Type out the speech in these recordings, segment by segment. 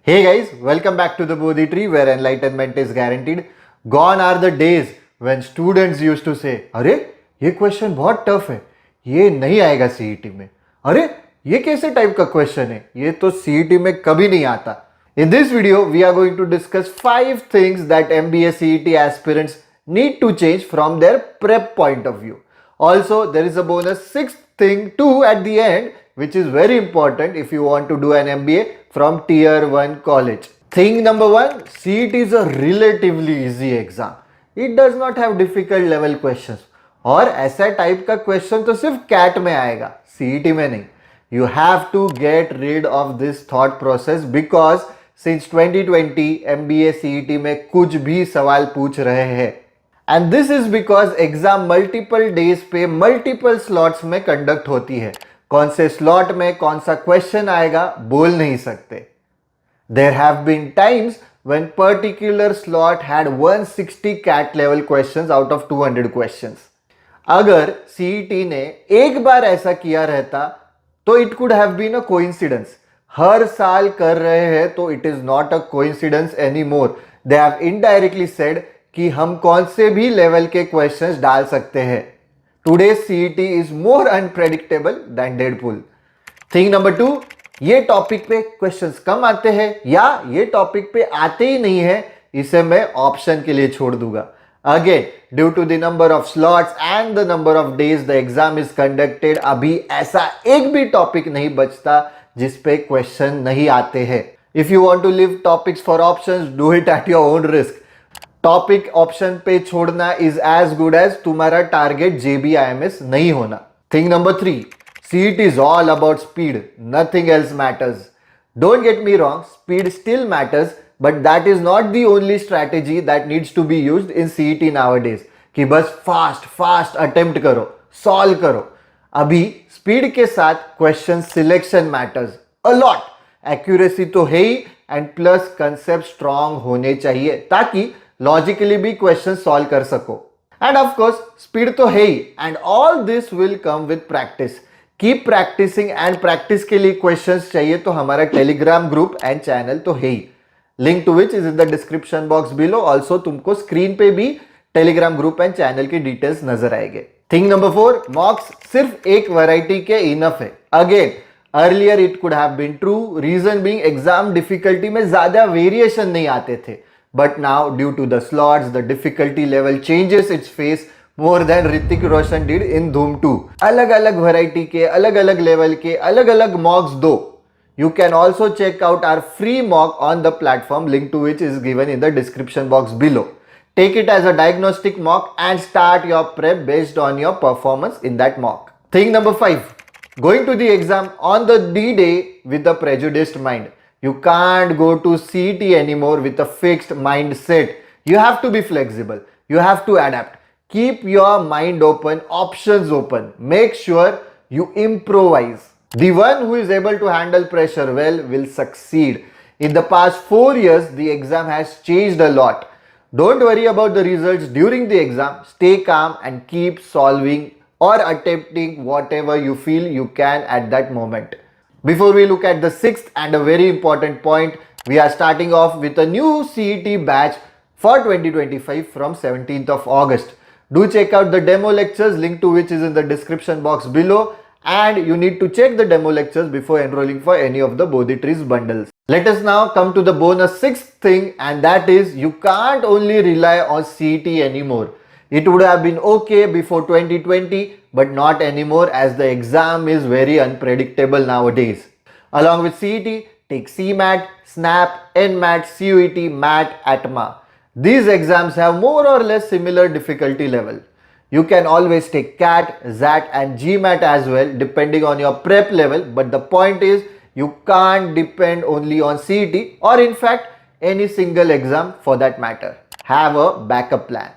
Hey guys, welcome back to the Bodhi Tree where enlightenment is guaranteed. Gone are the days when students used to say, अरे ये question बहुत tough है, ये नहीं आएगा CET में. अरे ये कैसे टाइप का क्वेश्चन है, ये तो सीईटी में कभी नहीं आता. In this video, we are going to discuss 5 things that MBA CET aspirants need to change from their prep point of view. Also, there is a bonus 6th thing too at the end, which is very important if you want to do an MBA from tier 1 college. Thing number 1, CET is a relatively easy exam. It does not have difficult level questions. और ऐसा type का question तो सिर्फ cat में आएगा, CET में नहीं. You have to get rid of this thought process because since 2020 MBA CET में कुछ भी सवाल पूछ रहे हैं. And this is because exam multiple days पे मल्टीपल स्लॉट्स में कंडक्ट होती है. कौन से स्लॉट में कौन सा क्वेश्चन आएगा बोल नहीं सकते. There have been times when particular slot had 160 CAT level questions out of 200 questions. अगर CET ने एक बार ऐसा किया रहता तो it could have been a coincidence. हर साल कर रहे हैं तो it is not a coincidence anymore. They have indirectly said कि हम कौन से भी लेवल के क्वेश्चंस डाल सकते हैं. Today's CET is more unpredictable than Deadpool. Thing number 2, ये टॉपिक पे क्वेश्चंस कम आते हैं या ये टॉपिक पे आते ही नहीं है, इसे मैं ऑप्शन के लिए छोड़ दूंगा. Again, due to the number of slots and the number of days the exam is conducted, अभी ऐसा एक भी टॉपिक नहीं बचता जिस पे क्वेश्चन नहीं आते हैं. If you want to leave topics for options, do it at your own risk. Topic option पे छोड़ना इज एज गुड एज तुम्हारा टारगेट JBIMS नहीं होना. Thing number 3, CET is all about speed. Nothing else matters. Don't get me wrong, speed still matters, but that is not the only strategy that needs to be used in CET nowadays. कि बस fast attempt करो, solve करो. अभी speed के साथ question selection matters a lot. Accuracy तो है ही एंड प्लस कंसेप्ट स्ट्रांग होने चाहिए ताकि लॉजिकली भी क्वेश्चन सॉल्व कर सको. एंड ऑफ कोर्स स्पीड तो है ही and all this will come with practice. Keep practicing and practice के लिए क्वेश्चंस चाहिए तो हमारा टेलीग्राम ग्रुप एंड चैनल तो है ही. Link to which is in the description box below. Also तुमको स्क्रीन पे भी टेलीग्राम ग्रुप एंड चैनल की डिटेल्स नजर आएंगे. थिंग नंबर 4, मॉक्स सिर्फ एक वैरायटी के इनफ है. Again earlier it could have been true, reason being exam difficulty में ज्यादा वेरिएशन नहीं आते थे. But now, due to the slots, the difficulty level changes its face more than Hrithik Roshan did in Dhoom 2. अलग अलग variety के अलग अलग लेवल के अलग अलग मॉक्स दो. You can also check out our free mock on the platform, link to which is given in the description box below. Take it as a diagnostic mock and start your prep based on your performance in that mock. Thing number 5, going to the exam on the D-Day with a prejudiced mind. You can't go to CET anymore with a fixed mindset. You have to be flexible. You have to adapt. Keep your mind open, options open. Make sure you improvise. The one who is able to handle pressure well will succeed. In the past 4 years, the exam has changed a lot. Don't worry about the results during the exam. Stay calm and keep solving or attempting whatever you feel you can at that moment. Before we look at the 6th and a very important point, we are starting off with a new CET batch for 2025 from 17th of August. Do check out the demo lectures, link to which is in the description box below, and you need to check the demo lectures before enrolling for any of the Bodhi Trees bundles. Let us now come to the bonus 6th thing, and that is you can't only rely on CET anymore. It would have been okay before 2020, but not anymore as the exam is very unpredictable nowadays. Along with CET, take CMAT, SNAP, NMAT, CUET, MAT, ATMA. These exams have more or less similar difficulty level. You can always take CAT, ZAT and GMAT as well depending on your prep level, but the point is you can't depend only on CET or in fact any single exam for that matter. Have a backup plan.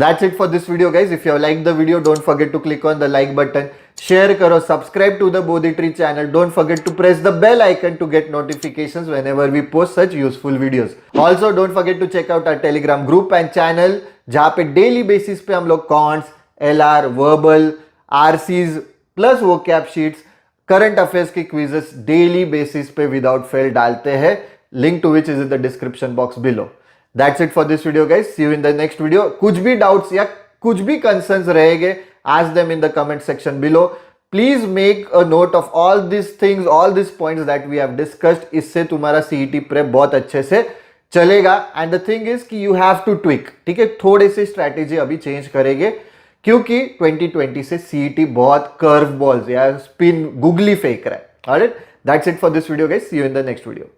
That's it for this video guys. If you have liked the video, don't forget to click on the like button, share karo, subscribe to the Bodhi Tree channel. Don't forget to press the bell icon to get notifications whenever we post such useful videos. Also don't forget to check out our Telegram group and channel जहाँ पे daily basis पे हम लोग quants, LR, verbal, RCs plus vocab sheets, current affairs की quizzes daily basis पे without fail डालते हैं. Link to which is in the description box below. That's it for this video guys. See you in the next video. कुछ भी doubts या कुछ भी concerns रहेंगे, ask them in the comment section below. Please make a note of all these things, all these points that we have discussed. इससे तुम्हारा CET prep बहुत अच्छे से चलेगा. एंड द थिंग इज कि यू हैव टू ट्विक. ठीक है, थोड़े से स्ट्रैटेजी अभी चेंज करेंगे क्योंकि 2020 से CET बहुत कर्व बॉल्स या स्पिन गुगली फेंक रहा है. Alright, that's it for this video guys. See you in the next video.